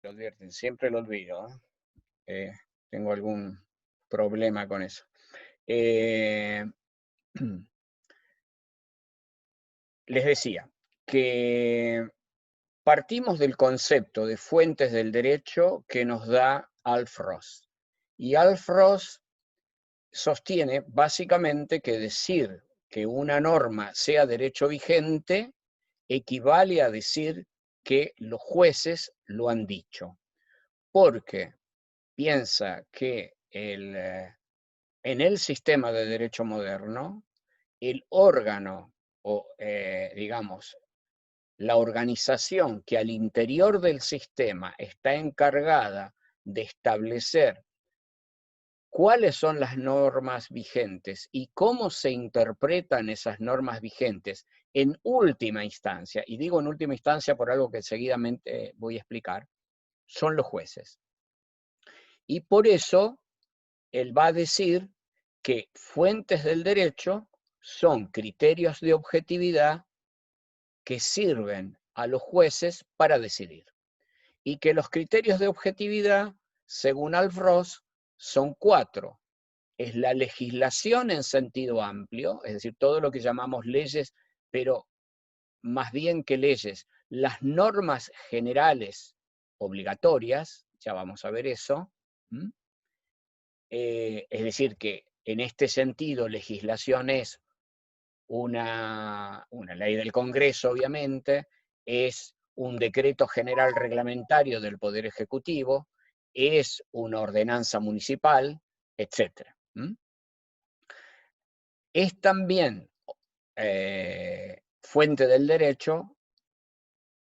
Lo advierten, siempre lo olvido, ¿eh? Tengo algún problema con eso. Les decía que partimos del concepto de fuentes del derecho que nos da Alf Ross. Y Alf Ross sostiene básicamente que decir que una norma sea derecho vigente equivale a decir que los jueces lo han dicho, porque piensa que en el sistema de derecho moderno, el órgano o, digamos, la organización que al interior del sistema está encargada de establecer cuáles son las normas vigentes y cómo se interpretan esas normas vigentes en última instancia, y digo en última instancia por algo que seguidamente voy a explicar, son los jueces. Y por eso él va a decir que fuentes del derecho son criterios de objetividad que sirven a los jueces para decidir. Y que los criterios de objetividad, según Alf Ross, son 4. Es la legislación en sentido amplio, es decir, todo lo que llamamos leyes, pero más bien que leyes, las normas generales obligatorias, ya vamos a ver eso, es decir, que en este sentido legislación es una ley del Congreso, obviamente, es un decreto general reglamentario del Poder Ejecutivo, es una ordenanza municipal, etc. Es también fuente del derecho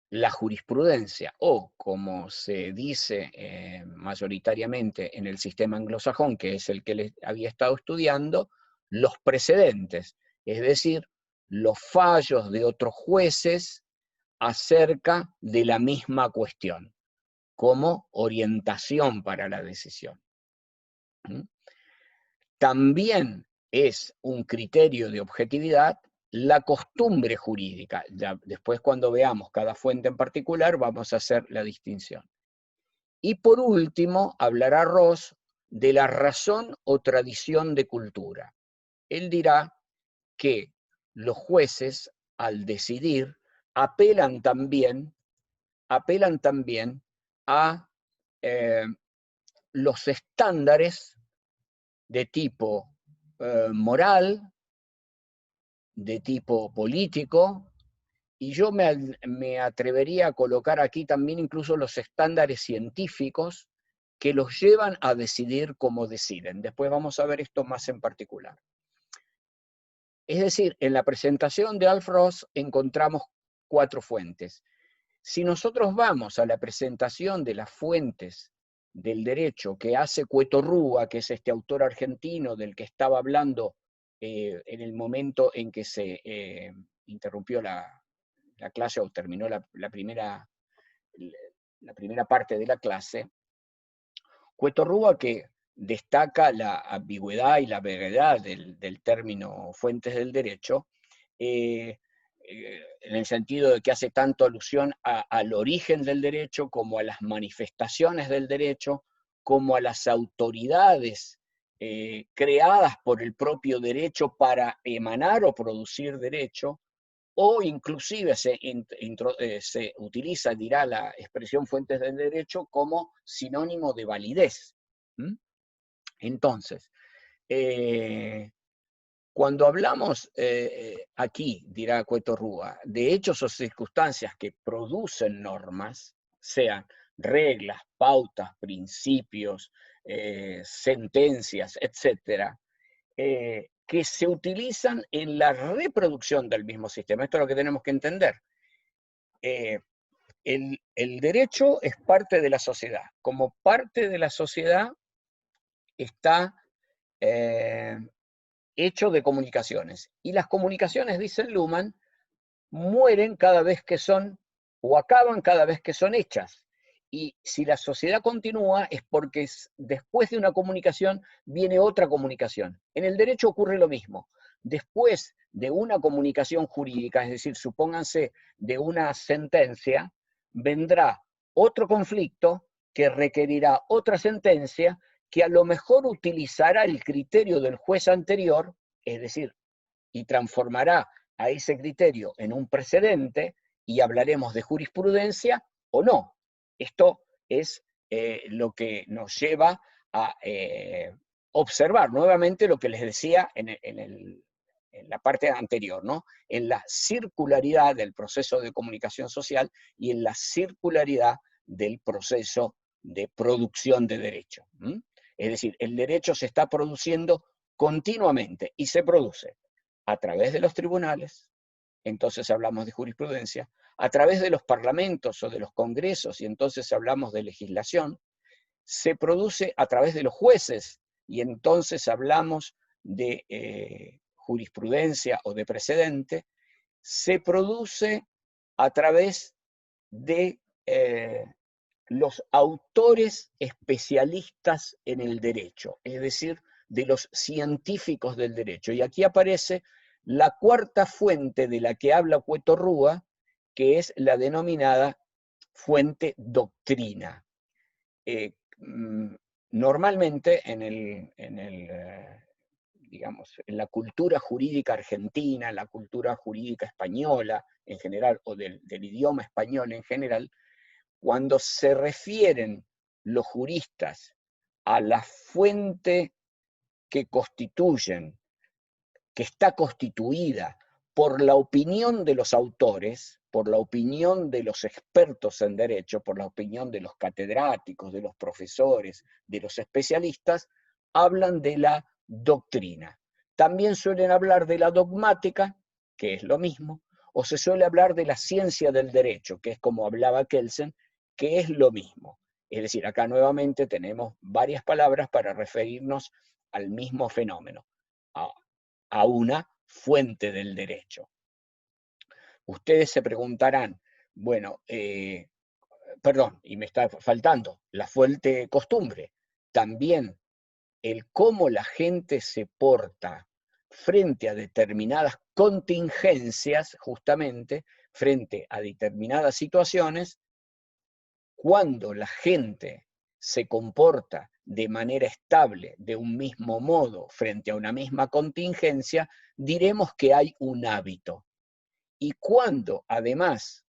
la jurisprudencia, o como se dice mayoritariamente en el sistema anglosajón, que es el que les había estado estudiando, los precedentes, es decir, los fallos de otros jueces acerca de la misma cuestión, como orientación para la decisión. También es un criterio de objetividad la costumbre jurídica. Ya después, cuando veamos cada fuente en particular, vamos a hacer la distinción. Y por último, hablará Ross de la razón o tradición de cultura. Él dirá que los jueces, al decidir, apelan también a los estándares de tipo moral, de tipo político, y yo me atrevería a colocar aquí también incluso los estándares científicos que los llevan a decidir cómo deciden. Después vamos a ver esto más en particular. Es decir, en la presentación de Alf Ross encontramos 4 fuentes. Si nosotros vamos a la presentación de las fuentes del derecho que hace Cueto Rúa, que es este autor argentino del que estaba hablando en el momento en que se interrumpió la clase o terminó la primera parte de la clase, Cueto Rúa, que destaca la ambigüedad y la brevedad del término fuentes del derecho, en el sentido de que hace tanto alusión al origen del derecho, como a las manifestaciones del derecho, como a las autoridades creadas por el propio derecho para emanar o producir derecho, o inclusive se utiliza, dirá la expresión fuentes del derecho, como sinónimo de validez. Entonces, cuando hablamos aquí, dirá Cueto Rúa, de hechos o circunstancias que producen normas, sean reglas, pautas, principios, sentencias, etcétera, que se utilizan en la reproducción del mismo sistema. Esto es lo que tenemos que entender. El derecho es parte de la sociedad. Como parte de la sociedad está hecho de comunicaciones. Y las comunicaciones, dice Luhmann, mueren cada vez que son, o acaban cada vez que son hechas. Y si la sociedad continúa es porque después de una comunicación viene otra comunicación. En el derecho ocurre lo mismo. Después de una comunicación jurídica, es decir, supónganse de una sentencia, vendrá otro conflicto que requerirá otra sentencia que a lo mejor utilizará el criterio del juez anterior, es decir, y transformará a ese criterio en un precedente y hablaremos de jurisprudencia o no. Esto es lo que nos lleva a observar nuevamente lo que les decía en la parte anterior, ¿no? En la circularidad del proceso de comunicación social y en la circularidad del proceso de producción de derecho. Es decir, el derecho se está produciendo continuamente y se produce a través de los tribunales, entonces hablamos de jurisprudencia, a través de los parlamentos o de los congresos, y entonces hablamos de legislación, se produce a través de los jueces, y entonces hablamos de jurisprudencia o de precedente, se produce a través de los autores especialistas en el derecho, es decir, de los científicos del derecho. Y aquí aparece la cuarta fuente de la que habla Cueto Rúa, que es la denominada fuente doctrina. Normalmente digamos, en la cultura jurídica argentina, en la cultura jurídica española en general, o del idioma español en general, cuando se refieren los juristas a la fuente que constituyen, que está constituida por la opinión de los autores, por la opinión de los expertos en derecho, por la opinión de los catedráticos, de los profesores, de los especialistas, hablan de la doctrina. También suelen hablar de la dogmática, que es lo mismo, o se suele hablar de la ciencia del derecho, que es como hablaba Kelsen, que es lo mismo. Es decir, acá nuevamente tenemos varias palabras para referirnos al mismo fenómeno, a una fuente del derecho. Ustedes se preguntarán, bueno, perdón, y me está faltando, la fuente costumbre. También el cómo la gente se porta frente a determinadas contingencias, justamente, frente a determinadas situaciones, cuando la gente se comporta de manera estable, de un mismo modo, frente a una misma contingencia, diremos que hay un hábito. Y cuando, además,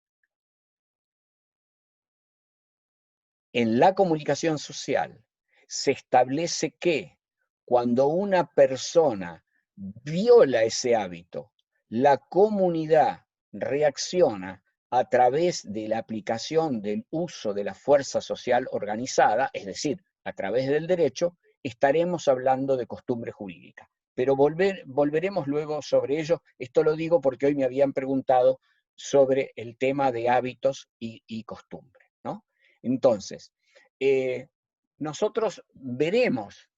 en la comunicación social se establece que cuando una persona viola ese hábito, la comunidad reacciona a través de la aplicación del uso de la fuerza social organizada, es decir, a través del derecho, estaremos hablando de costumbre jurídica. Pero volveremos luego sobre ello. Esto lo digo porque hoy me habían preguntado sobre el tema de hábitos y costumbre, ¿no? Entonces, nosotros veremos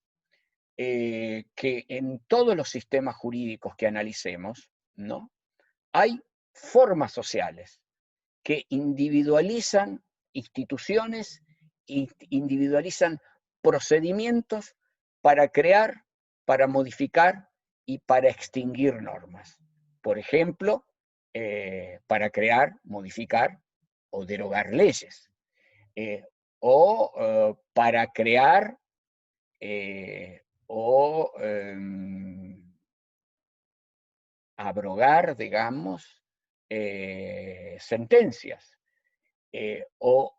que en todos los sistemas jurídicos que analicemos, ¿no? Hay formas sociales que individualizan instituciones, individualizan procedimientos para crear, para modificar y para extinguir normas. Por ejemplo, para crear, modificar o derogar leyes. O para crear o abrogar, digamos, sentencias. O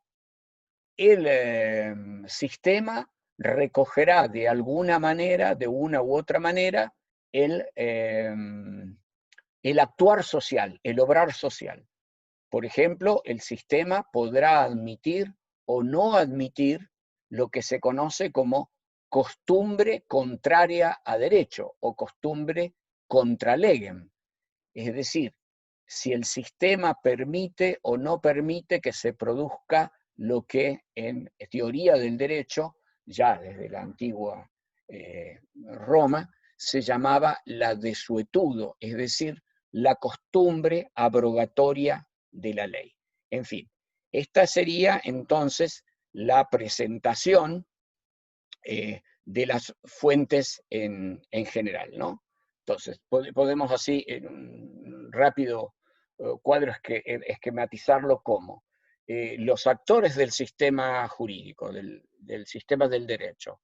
el sistema recogerá de alguna manera, de una u otra manera, el actuar social, el obrar social. Por ejemplo, el sistema podrá admitir o no admitir lo que se conoce como costumbre contraria a derecho o costumbre contra legem. Es decir, si el sistema permite o no permite que se produzca lo que en teoría del derecho, ya desde la antigua Roma, se llamaba la desuetudo, es decir, la costumbre abrogatoria de la ley. En fin, esta sería entonces la presentación de las fuentes en general, ¿no? Entonces, podemos así, en un rápido cuadro esquematizarlo como los actores del sistema jurídico, del sistema del derecho,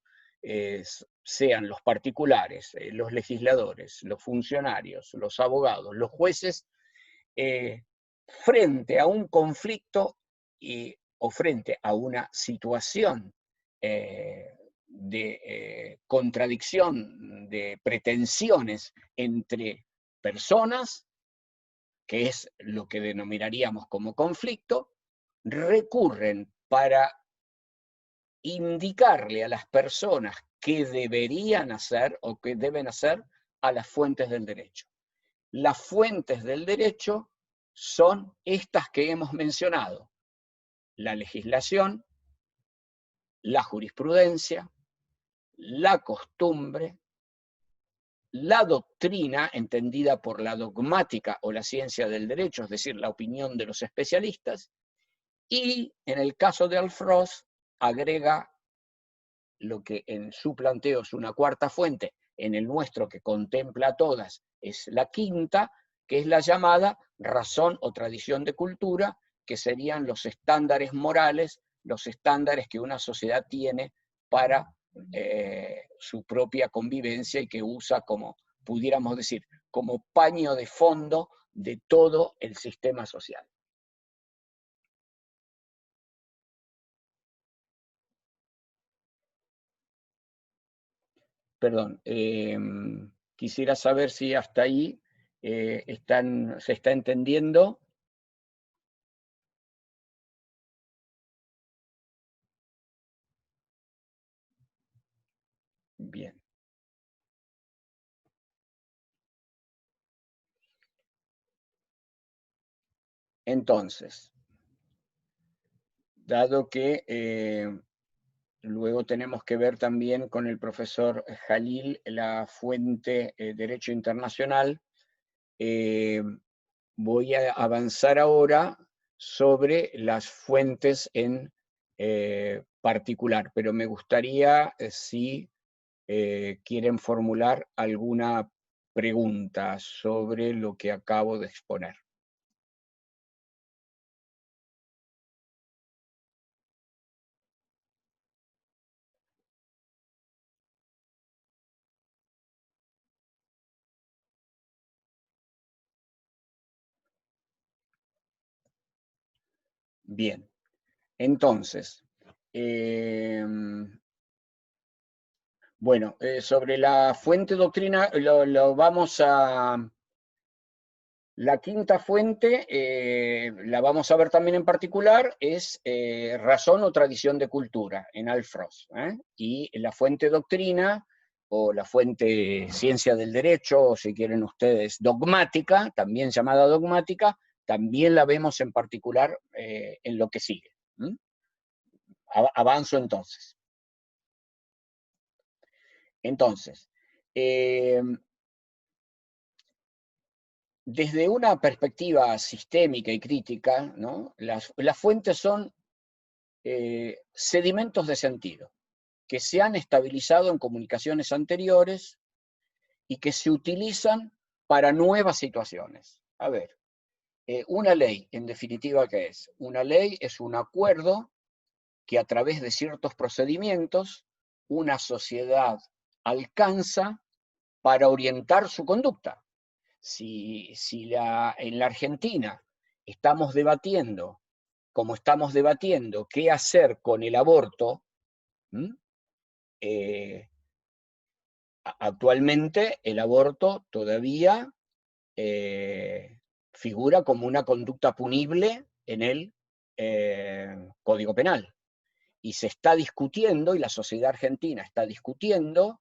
sean los particulares, los legisladores, los funcionarios, los abogados, los jueces, frente a un conflicto o frente a una situación de contradicción, de pretensiones entre personas, que es lo que denominaríamos como conflicto, recurren para indicarle a las personas qué deberían hacer o qué deben hacer a las fuentes del derecho. Las fuentes del derecho son estas que hemos mencionado: la legislación, la jurisprudencia, la costumbre, la doctrina, entendida por la dogmática o la ciencia del derecho, es decir, la opinión de los especialistas, y en el caso de Alfrost agrega lo que en su planteo es una cuarta fuente, en el nuestro, que contempla todas, es la quinta, que es la llamada razón o tradición de cultura, que serían los estándares morales, los estándares que una sociedad tiene para su propia convivencia y que usa como, pudiéramos decir, como paño de fondo de todo el sistema social. Perdón, quisiera saber si hasta ahí se está entendiendo. Bien. Entonces, dado que luego tenemos que ver también con el profesor Jalil la fuente Derecho Internacional, voy a avanzar ahora sobre las fuentes en particular, pero me gustaría si quieren formular alguna pregunta sobre lo que acabo de exponer. Bien, entonces, bueno, sobre la fuente doctrina lo vamos a... La quinta fuente, la vamos a ver también en particular, es razón o tradición de cultura, en Alfrost. Y la fuente doctrina, o la fuente ciencia del derecho, o si quieren ustedes, dogmática, también llamada dogmática, también la vemos en particular en lo que sigue. Avanzo entonces. Entonces, desde una perspectiva sistémica y crítica, ¿no? Las fuentes son sedimentos de sentido que se han estabilizado en comunicaciones anteriores y que se utilizan para nuevas situaciones. A ver, una ley, en definitiva, ¿qué es? Una ley es un acuerdo que a través de ciertos procedimientos una sociedad alcanza para orientar su conducta. Si en la Argentina estamos debatiendo, como estamos debatiendo, qué hacer con el aborto, actualmente el aborto todavía figura como una conducta punible en el Código Penal. Y se está discutiendo, y la sociedad argentina está discutiendo,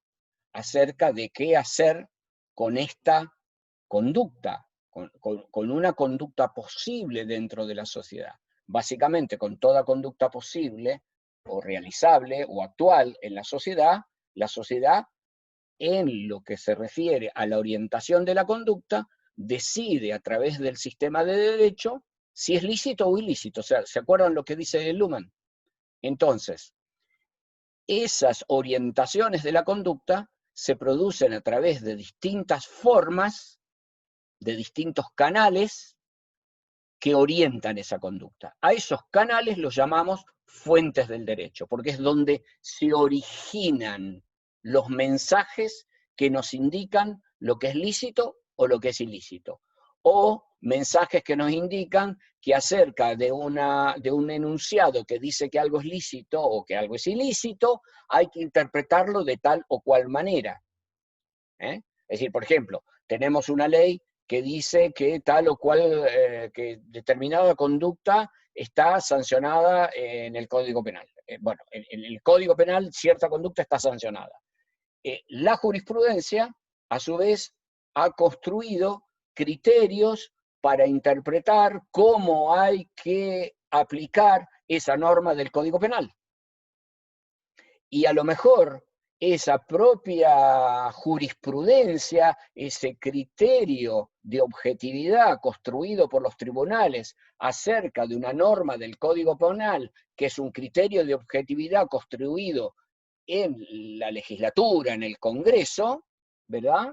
acerca de qué hacer con esta conducta, con una conducta posible dentro de la sociedad. Básicamente, con toda conducta posible, o realizable, o actual en la sociedad, en lo que se refiere a la orientación de la conducta, decide a través del sistema de derecho si es lícito o ilícito. O sea, ¿se acuerdan lo que dice Luhmann? Entonces, esas orientaciones de la conducta se producen a través de distintas formas, de distintos canales, que orientan esa conducta. A esos canales los llamamos fuentes del derecho, porque es donde se originan los mensajes que nos indican lo que es lícito o lo que es ilícito, o mensajes que nos indican que acerca de un enunciado que dice que algo es lícito o que algo es ilícito, hay que interpretarlo de tal o cual manera. Es decir, por ejemplo, tenemos una ley que dice que tal o cual, que determinada conducta está sancionada en el Código Penal. Bueno, en el Código Penal cierta conducta está sancionada. La jurisprudencia, a su vez, ha construido criterios para interpretar cómo hay que aplicar esa norma del Código Penal. Y a lo mejor esa propia jurisprudencia, ese criterio de objetividad construido por los tribunales acerca de una norma del Código Penal, que es un criterio de objetividad construido en la legislatura, en el Congreso, ¿verdad?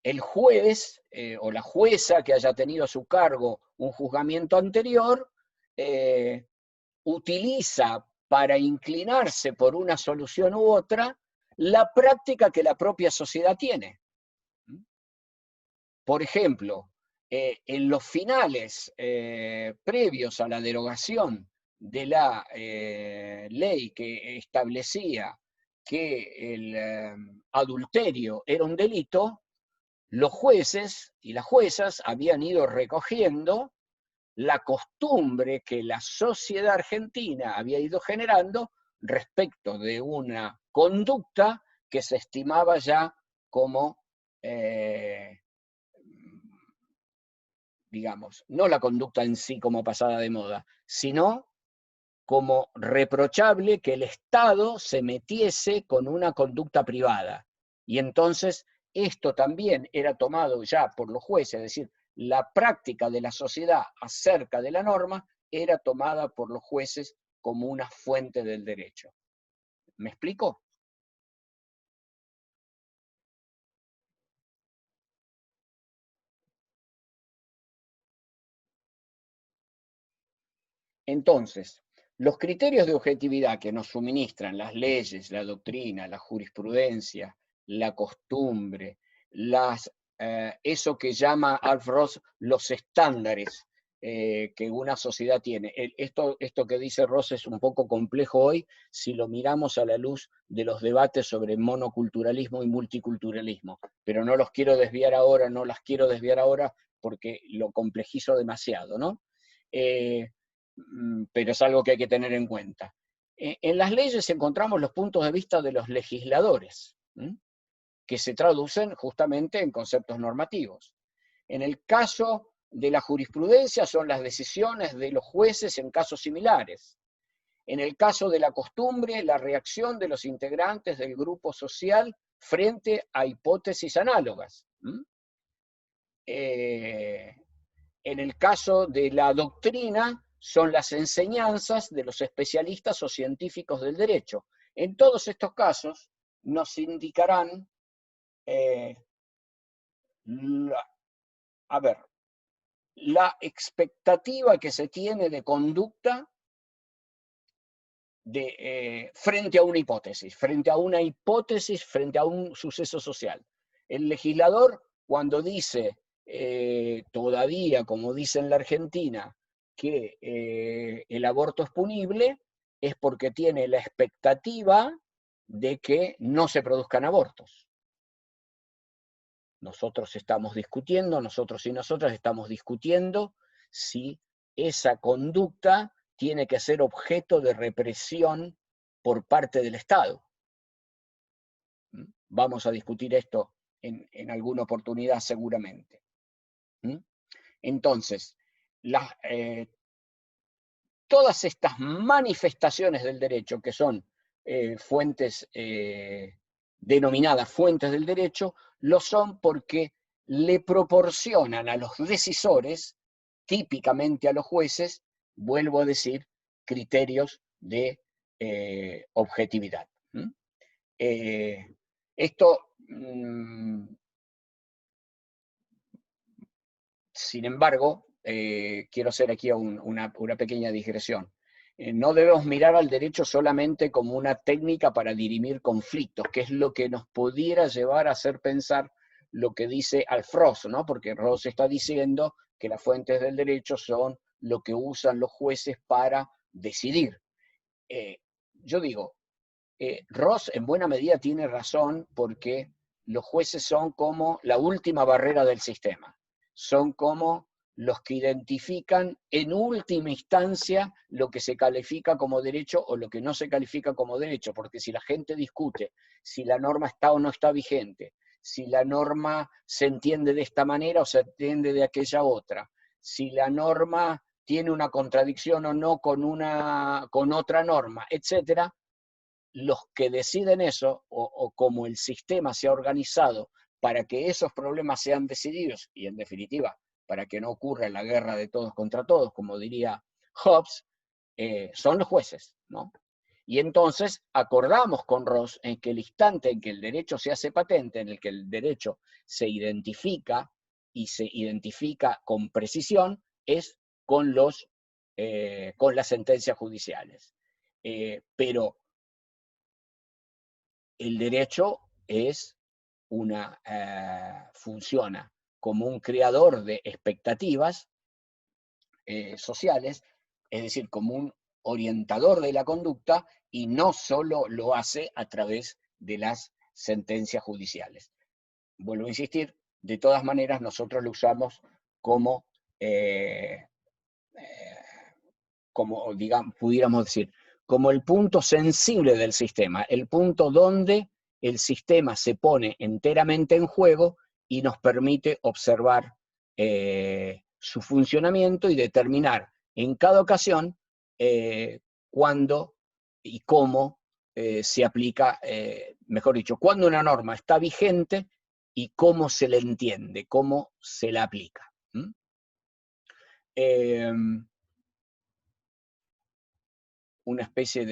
El juez o la jueza que haya tenido a su cargo un juzgamiento anterior, utiliza para inclinarse por una solución u otra la práctica que la propia sociedad tiene. Por ejemplo, en los finales previos a la derogación de la ley que establecía que el adulterio era un delito, los jueces y las juezas habían ido recogiendo la costumbre que la sociedad argentina había ido generando respecto de una conducta que se estimaba ya como, digamos, no la conducta en sí como pasada de moda, sino como reprochable que el Estado se metiese con una conducta privada. Y entonces esto también era tomado ya por los jueces, es decir, la práctica de la sociedad acerca de la norma era tomada por los jueces como una fuente del derecho. ¿Me explico? Entonces, los criterios de objetividad que nos suministran las leyes, la doctrina, la jurisprudencia, la costumbre, eso que llama Alf Ross los estándares que una sociedad tiene. Esto que dice Ross es un poco complejo hoy si lo miramos a la luz de los debates sobre monoculturalismo y multiculturalismo, pero no los quiero desviar ahora, no las quiero desviar ahora porque lo complejizo demasiado, ¿no? Pero es algo que hay que tener en cuenta. En las leyes encontramos los puntos de vista de los legisladores, que se traducen justamente en conceptos normativos. En el caso de la jurisprudencia son las decisiones de los jueces en casos similares. En el caso de la costumbre, la reacción de los integrantes del grupo social frente a hipótesis análogas. En el caso de la doctrina, son las enseñanzas de los especialistas o científicos del derecho. En todos estos casos nos indicarán, la expectativa que se tiene de conducta frente a una hipótesis, frente a un suceso social. El legislador, cuando dice todavía, como dice en la Argentina, que el aborto es punible, es porque tiene la expectativa de que no se produzcan abortos. Nosotros y nosotras estamos discutiendo si esa conducta tiene que ser objeto de represión por parte del Estado. Vamos a discutir esto en alguna oportunidad seguramente. Entonces, todas estas manifestaciones del derecho, que son fuentes denominadas fuentes del derecho, lo son porque le proporcionan a los decisores, típicamente a los jueces, vuelvo a decir, criterios de objetividad. Esto Sin embargo, quiero hacer aquí una pequeña digresión. No debemos mirar al derecho solamente como una técnica para dirimir conflictos, que es lo que nos pudiera llevar a hacer pensar lo que dice Alf-Ross, ¿no? Porque Ross está diciendo que las fuentes del derecho son lo que usan los jueces para decidir. Yo digo, Ross en buena medida tiene razón porque los jueces son como la última barrera del sistema, son como los que identifican en última instancia lo que se califica como derecho o lo que no se califica como derecho, porque si la gente discute si la norma está o no está vigente, si la norma se entiende de esta manera o se entiende de aquella otra, si la norma tiene una contradicción o no con otra norma, etcétera, los que deciden eso, o como el sistema se ha organizado para que esos problemas sean decididos, y en definitiva, para que no ocurra la guerra de todos contra todos, como diría Hobbes, son los jueces, ¿no? Y entonces acordamos con Ross en que el instante en que el derecho se hace patente, en el que el derecho se identifica y se identifica con precisión, es con las sentencias judiciales. Pero el derecho funciona como un creador de expectativas sociales, es decir, como un orientador de la conducta, y no solo lo hace a través de las sentencias judiciales. Vuelvo a insistir, de todas maneras nosotros lo usamos como, digamos, pudiéramos decir, como el punto sensible del sistema, el punto donde el sistema se pone enteramente en juego y nos permite observar su funcionamiento y determinar en cada ocasión cuándo y cómo se aplica, mejor dicho, cuándo una norma está vigente y cómo se le entiende, cómo se la aplica. Una especie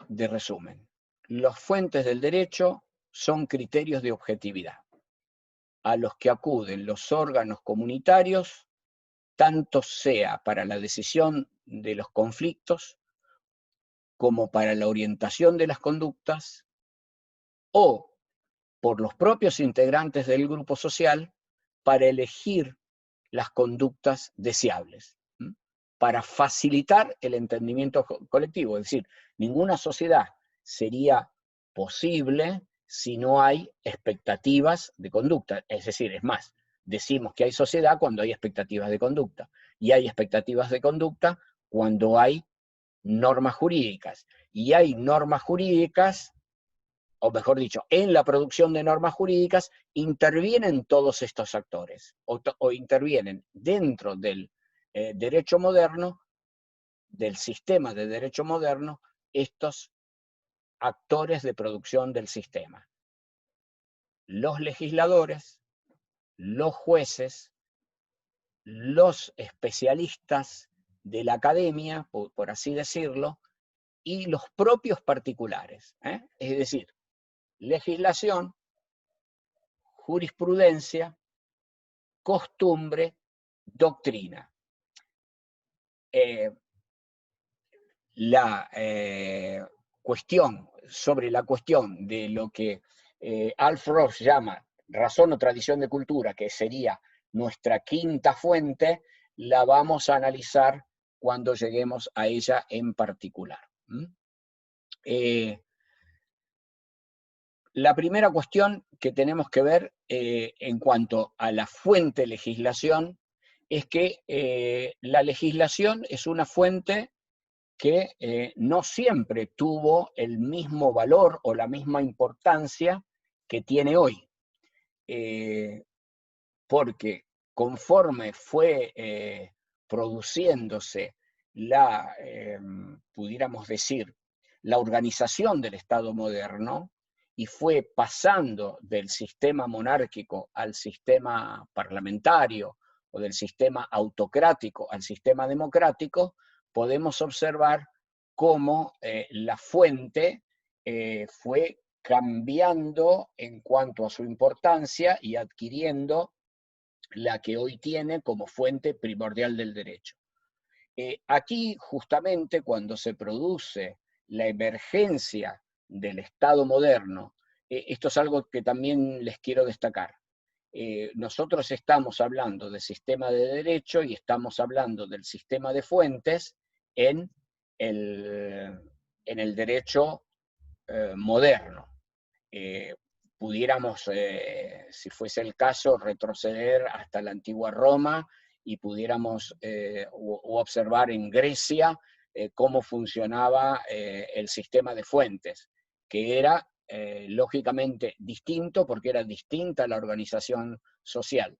de resumen. Las fuentes del derecho son criterios de objetividad, a los que acuden los órganos comunitarios, tanto sea para la decisión de los conflictos, como para la orientación de las conductas, o por los propios integrantes del grupo social para elegir las conductas deseables, para facilitar el entendimiento colectivo. Es decir, ninguna sociedad sería posible si no hay expectativas de conducta. Es decir, es más, decimos que hay sociedad cuando hay expectativas de conducta, y hay expectativas de conducta cuando hay normas jurídicas, y hay normas jurídicas, o mejor dicho, en la producción de normas jurídicas intervienen todos estos actores, o intervienen dentro del derecho moderno, del sistema de derecho moderno, estos actores de producción del sistema. Los legisladores, los jueces, los especialistas de la academia, por así decirlo, y los propios particulares. Es decir, legislación, jurisprudencia, costumbre, doctrina. Sobre la cuestión de lo que Alf Ross llama razón o tradición de cultura, que sería nuestra quinta fuente, la vamos a analizar cuando lleguemos a ella en particular. La primera cuestión que tenemos que ver en cuanto a la fuente legislación es que la legislación es una fuente que no siempre tuvo el mismo valor o la misma importancia que tiene hoy, porque conforme fue produciéndose pudiéramos decir, la organización del Estado moderno, y fue pasando del sistema monárquico al sistema parlamentario, o del sistema autocrático al sistema democrático, podemos observar cómo la fuente fue cambiando en cuanto a su importancia y adquiriendo la que hoy tiene como fuente primordial del derecho. Aquí, justamente, cuando se produce la emergencia del Estado moderno, esto es algo que también les quiero destacar. Nosotros estamos hablando del sistema de derecho y estamos hablando del sistema de fuentes en el derecho moderno. Pudiéramos, si fuese el caso, retroceder hasta la antigua Roma y pudiéramos observar en Grecia cómo funcionaba el sistema de fuentes, que era lógicamente distinto porque era distinta la organización social.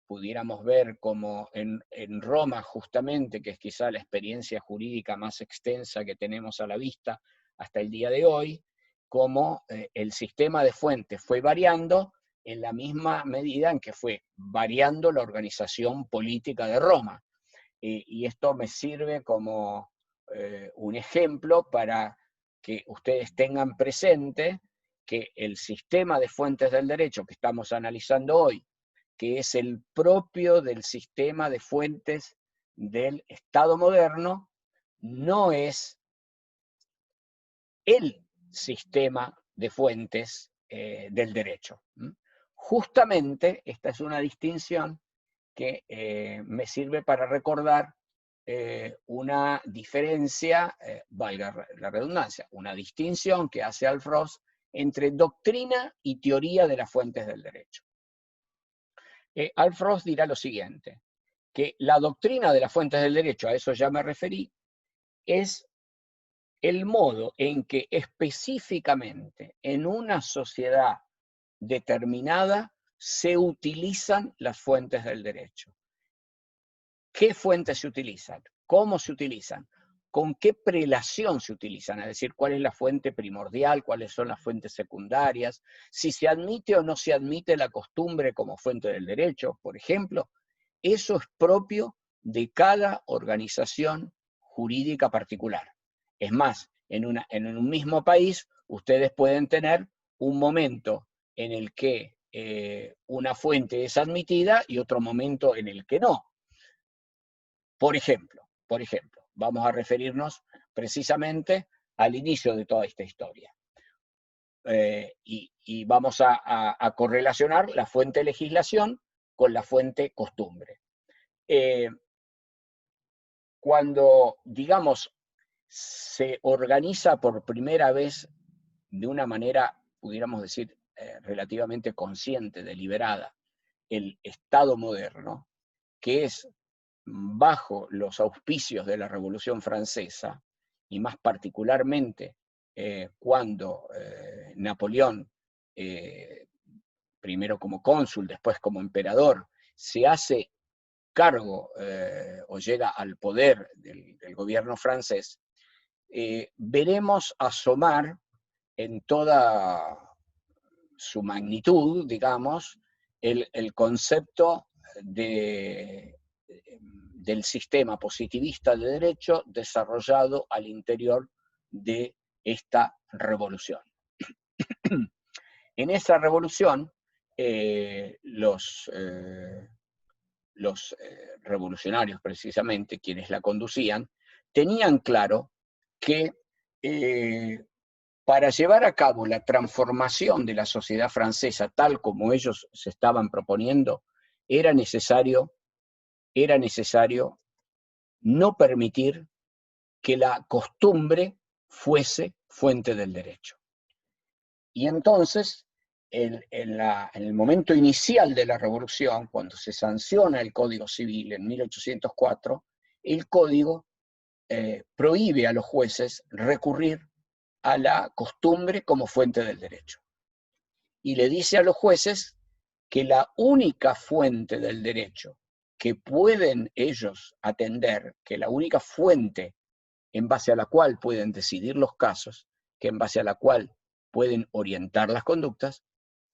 Pudiéramos ver como en Roma, justamente, que es quizá la experiencia jurídica más extensa que tenemos a la vista hasta el día de hoy, cómo el sistema de fuentes fue variando en la misma medida en que fue variando la organización política de Roma. Y esto me sirve como un ejemplo para que ustedes tengan presente que el sistema de fuentes del derecho que estamos analizando hoy, que es el propio del sistema de fuentes del Estado moderno, no es el sistema de fuentes del derecho. Justamente esta es una distinción que me sirve para recordar una diferencia, valga la redundancia, una distinción que hace Alf Ross entre doctrina y teoría de las fuentes del derecho. Alf Ross dirá lo siguiente, que la doctrina de las fuentes del derecho, a eso ya me referí, es el modo en que específicamente en una sociedad determinada se utilizan las fuentes del derecho. ¿Qué fuentes se utilizan? ¿Cómo se utilizan? ¿Con qué prelación se utilizan? Es decir, ¿cuál es la fuente primordial? ¿Cuáles son las fuentes secundarias? Si se admite o no se admite la costumbre como fuente del derecho, por ejemplo. Eso es propio de cada organización jurídica particular. Es más, en un mismo país, ustedes pueden tener un momento en el que una fuente es admitida y otro momento en el que no. Por ejemplo, vamos a referirnos precisamente al inicio de toda esta historia. Y vamos a correlacionar la fuente legislación con la fuente costumbre. Cuando, digamos, se organiza por primera vez de una manera, pudiéramos decir, relativamente consciente, deliberada, el Estado moderno, que es bajo los auspicios de la Revolución Francesa, y más particularmente cuando Napoleón, primero como cónsul, después como emperador, se hace cargo o llega al poder del gobierno francés, veremos asomar en toda su magnitud, digamos, el concepto del sistema positivista de derecho desarrollado al interior de esta revolución. En esa revolución, los revolucionarios, precisamente, quienes la conducían, tenían claro que para llevar a cabo la transformación de la sociedad francesa tal como ellos se estaban proponiendo, era necesario no permitir que la costumbre fuese fuente del derecho. Y entonces, en el momento inicial de la revolución, cuando se sanciona el Código Civil en 1804, el Código prohíbe a los jueces recurrir a la costumbre como fuente del derecho. Y le dice a los jueces que la única fuente del derecho que pueden ellos atender, que la única fuente en base a la cual pueden decidir los casos, que en base a la cual pueden orientar las conductas,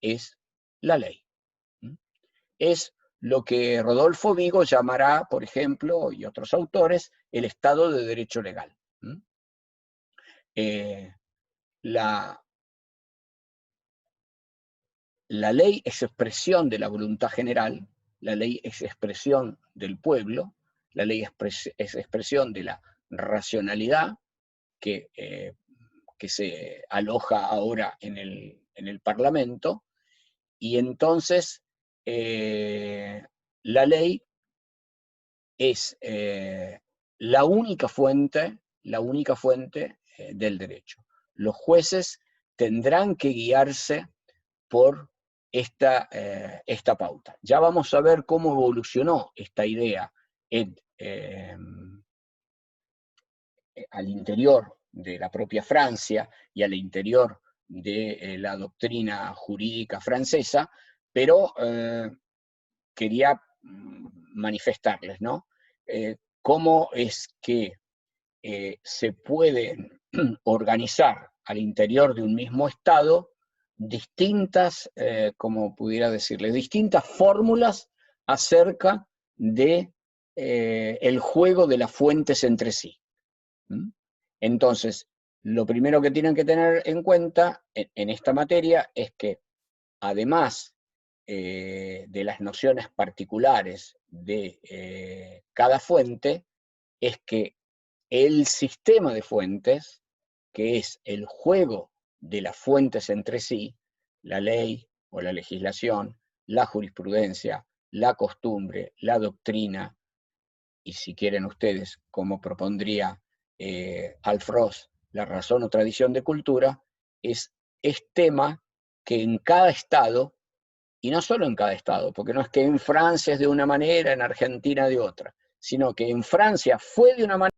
es la ley. Es lo que Rodolfo Vigo llamará, por ejemplo, y otros autores, el Estado de Derecho Legal. La la ley es expresión de la voluntad general, la ley es expresión del pueblo, la ley es expresión de la racionalidad que se aloja ahora en el Parlamento, y entonces la ley es la única fuente del derecho. Los jueces tendrán que guiarse por esta pauta. Ya vamos a ver cómo evolucionó esta idea al interior de la propia Francia y al interior de la doctrina jurídica francesa, pero quería manifestarles, ¿no? Cómo es que se pueden organizar al interior de un mismo Estado distintas, como pudiera decirle, distintas fórmulas acerca de el juego de las fuentes entre sí. Entonces, lo primero que tienen que tener en cuenta en esta materia es que, además de las nociones particulares de cada fuente, es que el sistema de fuentes, que es el juego de las fuentes entre sí, la ley o la legislación, la jurisprudencia, la costumbre, la doctrina, y si quieren ustedes, como propondría Alf-Ross, la razón o tradición de cultura, es tema que en cada estado, y no solo en cada estado, porque no es que en Francia es de una manera, en Argentina de otra, sino que en Francia fue de una manera,